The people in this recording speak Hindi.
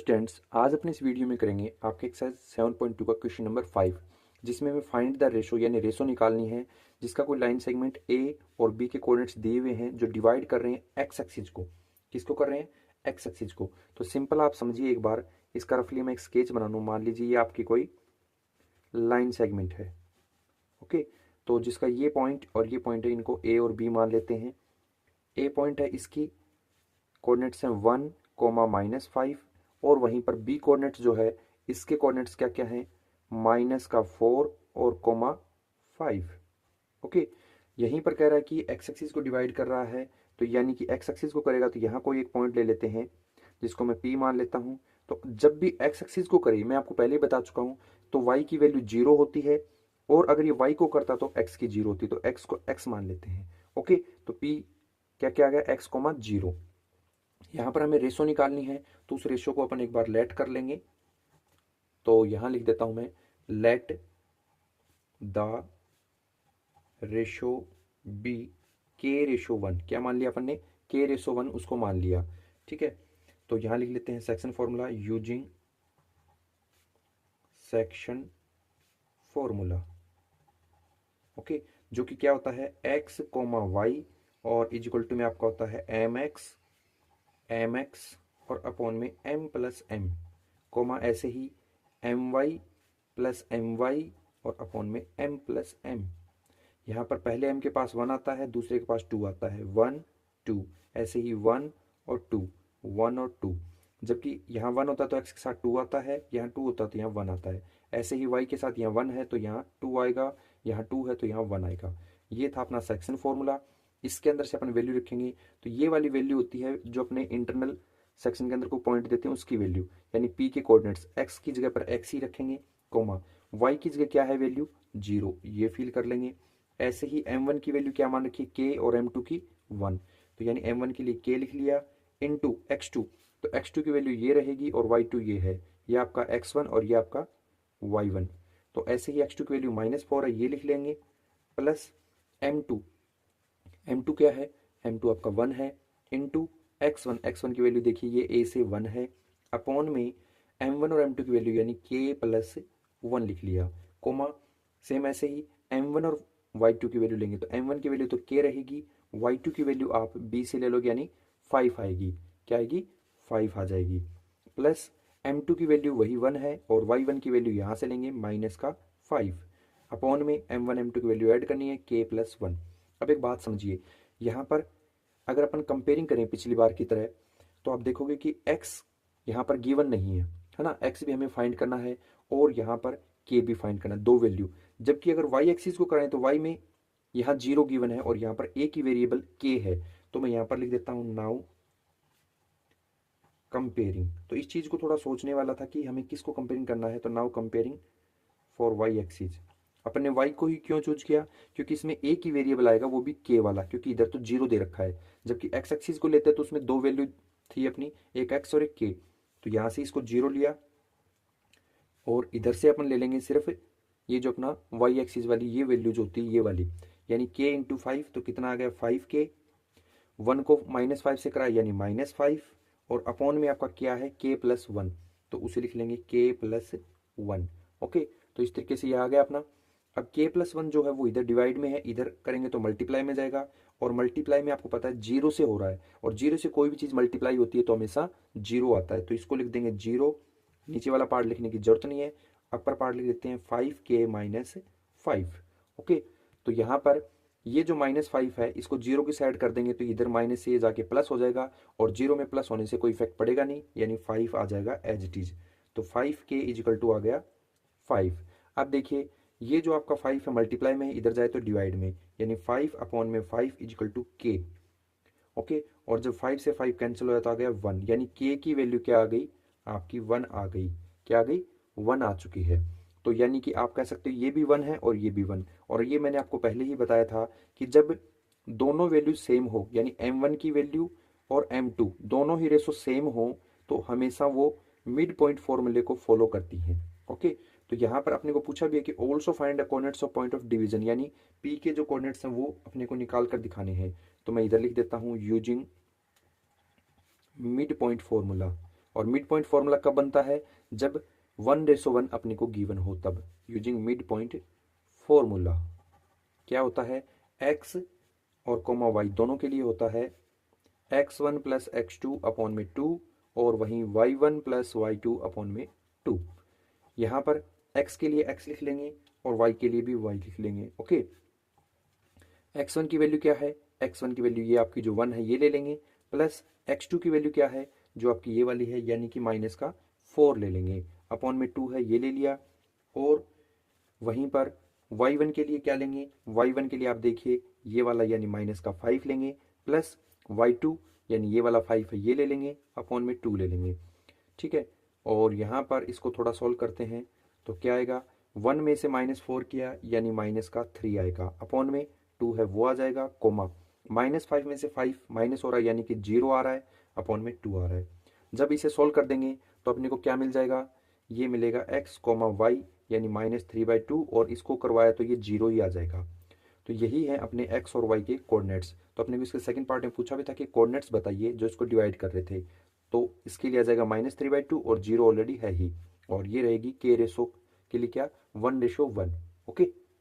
स्टूडेंट्स, आज अपने इस वीडियो में करेंगे आपके एक्सरसाइज 7.2 का क्वेश्चन नंबर 5, जिसमें हमें फाइंड द रेशो यानी रेशो निकालनी है जिसका कोई लाइन सेगमेंट ए और बी के कोऑर्डिनेट्स दिए हुए हैं जो डिवाइड कर रहे हैं एक्स एक्सिस को। किसको कर रहे हैं? एक्स एक्सिस को। तो सिंपल आप समझिए एक बार, इसका रफली मैं एक स्केच बना लूँ। मान लीजिए ये आपकी कोई लाइन सेगमेंट है, ओके। तो जिसका ये पॉइंट और ये पॉइंट है, इनको ए और बी मान लेते हैं। ए पॉइंट है, इसकी कोऑर्डिनेट्स हैं 1, -5, और वहीं पर बी कोऑर्डिनेट्स जो है इसके कोऑर्डिनेट्स क्या क्या हैं, -4 और -5। ओके, यहीं पर कह रहा है कि एक्स एक्सिस को डिवाइड कर रहा है, तो यानी कि एक्स एक्सिस को करेगा तो यहाँ कोई एक पॉइंट ले लेते हैं जिसको मैं पी मान लेता हूँ। तो जब भी एक्स एक्सिस को करे, मैं आपको पहले ही बता चुका हूँ, तो वाई की वैल्यू 0 होती है, और अगर ये वाई को करता तो एक्स की 0 होती, तो एक्स को एक्स मान लेते हैं। ओके, तो पी क्या क्या आ गया, x, 0। यहाँ पर हमें रेशो निकालनी है, तो उस रेशो को अपन एक बार लेट कर लेंगे। तो यहाँ लिख देता हूं मैं, let the ratio B k/1। क्या मान लिया अपन ने? k/1 उसको मान लिया, ठीक है। तो यहाँ लिख लेते हैं section formula, using section formula. Okay, जो कि क्या होता है, x, y और इजिकल टू में आपका होता है mx और अपॉन में m+m, कोमा ऐसे ही my+my और अपॉन में m+m। यहाँ पर पहले m के पास 1 आता है, दूसरे के पास 2 आता है, 1 2, ऐसे ही 1 और 2, 1 और 2। जबकि यहाँ 1 होता है तो x के साथ 2 आता है, यहाँ 2 होता है तो यहाँ 1 आता है। ऐसे ही y के साथ यहाँ 1 है तो यहाँ 2 आएगा, यहाँ 2 है तो यहाँ 1 आएगा। ये था अपना सेक्शन फॉर्मूला। इसके अंदर से अपन वैल्यू रखेंगे, तो ये वाली वैल्यू होती है जो अपने इंटरनल सेक्शन के अंदर को पॉइंट देते हैं उसकी वैल्यू, यानी p के कोऑर्डिनेट्स x की जगह पर x ही रखेंगे, कोमा y की जगह क्या है वैल्यू, 0, ये फील कर लेंगे। ऐसे ही m1 की वैल्यू क्या मान रखी है, k, और m2 की 1, तो यानी m1 के लिए k लिख लिया, इनटू x2, तो x2 की वैल्यू ये रहेगी और y2 ये है, ये आपका x1 और ये आपका y1। तो ऐसे ही x2 की वैल्यू -4 है, ये लिख लेंगे, प्लस m2, m2 क्या है, m2 आपका 1 है, इनटू x1, x1 की वैल्यू देखिए ये a से 1 है, अपॉन में m1 और m2 की वैल्यू यानी k+1 लिख लिया, कोमा सेम ऐसे ही m1 और y2 की वैल्यू लेंगे, तो m1 की वैल्यू तो k रहेगी, y2 की वैल्यू आप b से ले लोगे यानी 5 आएगी। क्या आएगी? 5 आ जाएगी, प्लस m2 की वैल्यू वही 1 है और y1 की वैल्यू यहाँ से लेंगे -5, अपॉन में m1 m2 की वैल्यू ऐड करनी है k+1। अब एक बात समझिए, यहाँ पर अगर अपन कंपेयरिंग करें पिछली बार की तरह, तो आप देखोगे कि x यहाँ पर गिवन नहीं है ना, x भी हमें फाइंड करना है और यहाँ पर k भी फाइंड करना है, दो वैल्यू। जबकि अगर y एक्सिस को करें तो y में यहाँ 0 गिवन है और यहाँ पर a की वेरिएबल k है, तो मैं यहाँ पर लिख देता हूँ नाउ कंपेयरिंग। तो इस चीज को थोड़ा सोचने वाला था कि हमें किसको कंपेयरिंग करना है, तो now comparing for y axis. अपन ने y को ही क्यों चूज किया, क्योंकि इसमें a की वेरिएबल आएगा, वो भी k वाला, क्योंकि इधर तो 0 दे रखा है। जबकि x एक्सिस को लेते हैं तो उसमें दो वैल्यू थी अपनी, एक x और एक k, तो यहाँ से इसको 0 लिया और इधर से अपन ले लेंगे सिर्फ ये जो अपना y एक्सिस वाली ये वैल्यू जो होती है ये वाली, यानी k इंटू 5, तो कितना आ गया 5k, 1 को -5 से कराया यानी -5, और अपॉन में आपका क्या है k+1, तो उसे लिख लेंगे k+1। ओके, तो इस तरीके से ये आ गया अपना। अब k+1 जो है वो इधर डिवाइड में है, इधर करेंगे तो मल्टीप्लाई में जाएगा, और मल्टीप्लाई में आपको पता है 0 से हो रहा है, और 0 से कोई भी चीज़ मल्टीप्लाई होती है तो हमेशा 0 आता है, तो इसको लिख देंगे 0। नीचे वाला पार्ट लिखने की जरूरत नहीं है, अपर पार्ट लिख देते हैं 5k-5। ओके, तो यहाँ पर ये जो -5 है इसको 0 की साइड कर देंगे तो इधर माइनस से ये जाके प्लस हो जाएगा, और 0 में प्लस होने से कोई इफेक्ट पड़ेगा नहीं, यानी 5 आ जाएगा एज इट इज। तो 5k = आ गया 5। अब देखिए ये जो आपका 5 है मल्टीप्लाई में, इधर जाए तो डिवाइड में, यानी 5/5 = k। ओके, और जब 5 से 5 कैंसिल हो जाता आ गया 1, यानी k की वैल्यू क्या आ गई आपकी, 1 आ गई। क्या आ गई? 1 आ चुकी है। तो यानी कि आप कह सकते हो ये भी 1 है और ये भी 1, और ये मैंने आपको पहले ही बताया था कि जब दोनों वैल्यू सेम हो, यानी m1 की वैल्यू और m2 दोनों ही रेशो सेम हो, तो हमेशा वो मिड पॉइंट फॉर्मूले को फॉलो करती हैं। ओके, तो यहाँ पर अपने को पूछा भी है कि also find the coordinates of point of division, यानी p के जो कोऑर्डिनेट्स हैं वो अपने को निकाल कर दिखाने हैं। तो मैं इधर लिख देता हूँ यूजिंग मिड पॉइंट फॉर्मूला। और मिड पॉइंट फॉर्मूला कब बनता है, जब 1:1 अपने को गिवन हो तब, यूजिंग मिड पॉइंट फॉर्मूला। क्या होता है, x और कोमा y दोनों के लिए होता है x1 प्लस x2 अपॉन में 2 और वहीं y1 प्लस y2 अपॉन में 2। यहाँ पर x के लिए x लिख लेंगे और y के लिए भी y लिख लेंगे। ओके, x1 की वैल्यू क्या है, x1 की वैल्यू ये आपकी जो 1 है ये ले लेंगे, प्लस x2 की वैल्यू क्या है, जो आपकी ये वाली है यानी कि माइनस का 4 ले लेंगे, अपॉन में 2 है ये ले लिया। और वहीं पर y1 के लिए क्या लेंगे, y1 के लिए आप देखिए ये वाला यानी माइनस का 5 लेंगे, प्लस y2 यानी ये वाला 5 है ये ले लेंगे, अपॉन में 2 ले लेंगे। ठीक है, और यहाँ पर इसको थोड़ा सॉल्व करते हैं तो क्या आएगा, 1 में से -4 किया यानी माइनस का 3 आएगा, अपॉन में 2 है वो आ जाएगा, कोमा -5 में से 5 माइनस हो रहा है यानी कि 0 आ रहा है, अपॉन में 2 आ रहा है। जब इसे सॉल्व कर देंगे तो अपने को क्या मिल जाएगा, ये मिलेगा x, y यानी -3/2 और इसको करवाया तो ये 0 ही आ जाएगा। तो यही है अपने x और y के कोऑर्डिनेट्स। तो अपने को इसके सेकंड पार्ट में पूछा भी था कि कोऑर्डिनेट्स बताइए जो इसको डिवाइड कर रहे थे, तो इसके लिए आ जाएगा -3/2 और 0 ऑलरेडी है ही, और ये रहेगी k रेशो के लिए क्या, 1:1। ओके।